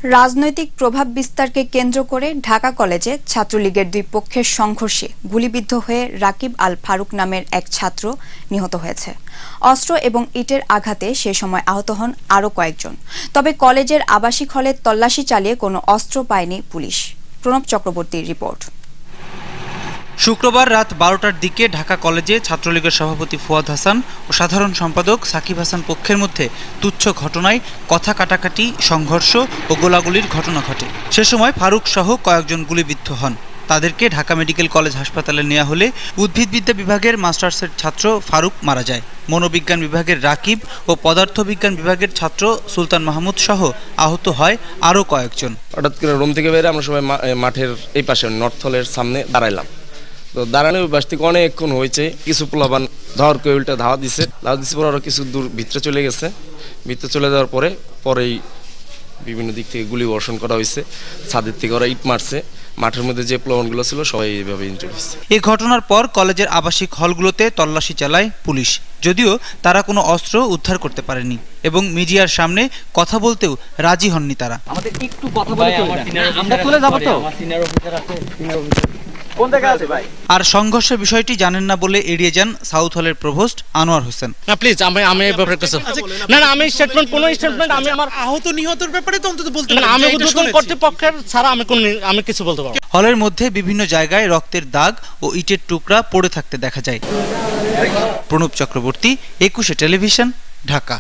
রাজনৈতিক প্রভাব বিস্তারকে কেন্দ্র করে ঢাকা কলেজে ছাত্রলীগের দুই পক্ষের সংঘর্ষে গুলিবিদ্ধ হয়ে রাকিব আল ফারুক নামের এক ছাত্র নিহত হয়েছে। অস্ত্র এবং ইটের আঘাতে সে সময় আহত হন আরও কয়েকজন। তবে কলেজের আবাসিক হলে তল্লাশি চালিয়ে কোনো অস্ত্র পায়নি পুলিশ। প্রণব চক্রবর্তীর রিপোর্ট। শুক্রবার রাত 12টার দিকে ঢাকা কলেজে ছাত্রলীগের সভাপতি ফুয়াদ হাসান ও সাধারণ সম্পাদক সাকিব হাসান পক্ষের মধ্যে তুচ্ছ ঘটনায় কথা কাটাকাটি, সংঘর্ষ ও গোলাগুলির ঘটনা ঘটে। সে সময় ফারুক সহ কয়েকজন গুলিবিদ্ধ হন। তাদেরকে ঢাকা মেডিকেল কলেজ হাসপাতালে নেওয়া হলে উদ্ভিদবিদ্যা বিভাগের মাস্টার্সের ছাত্র ফারুক মারা যায়। মনোবিজ্ঞান বিভাগের রাকিব ও পদার্থবিজ্ঞান বিভাগের ছাত্র সুলতান মাহমুদ সহ আহত হয় আরও কয়েকজন। হঠাৎ করে রুম থেকে বেরিয়ে আমরা সবাই মাঠের এই পাশে নর্থ হলের সামনে দাঁড়াইলাম। তো দাঁড়ানো বাস থেকে অনেকক্ষণ হয়েছে, কিছু পোলাপান ধর করে উল্টা ধাওয়া দিছে পরে আরও কিছু দূর ভিতরে চলে গেছে। ভিতরে চলে যাওয়ার পরেই বিভিন্ন দিক থেকে গুলি বর্ষণ করা হয়েছে। ছাদের থেকে ওরা ইট মারছে। মাঠের মধ্যে যে প্লাবনগুলো ছিল সবাই এইভাবে ইনজুরি হয়েছে। এই ঘটনার পর কলেজের আবাসিক হলগুলোতে তল্লাশি চালায় পুলিশ, যদিও তারা কোনো অস্ত্র উদ্ধার করতে পারেনি এবং মিডিয়ার সামনে কথা বলতেও রাজি হননি তারা। আমাদের একটু কথা বলে আমরা চলে যাব তো। আর সংঘর্ষের বিষয়টি জানেন না বলে এড়িয়ে যান সাউথ হলের প্রভোস্ট আনোয়ার হোসেন। না প্লিজ আমি ব্যাপারে কিছু না আমি স্টেটমেন্ট আমি আমার আহত নিহতের ব্যাপারে তো অন্তত বলতে না, আমি উদ্বোধন কর্তৃপক্ষের ছাড়া আমি কিছু বলতে পারবো। হলের মধ্যে বিভিন্ন জায়গায় রক্তের দাগ ও ইটের টুকরা পড়ে থাকতে দেখা যায়। প্রণব চক্রবর্তী, 21 টেলিভিশন, ঢাকা।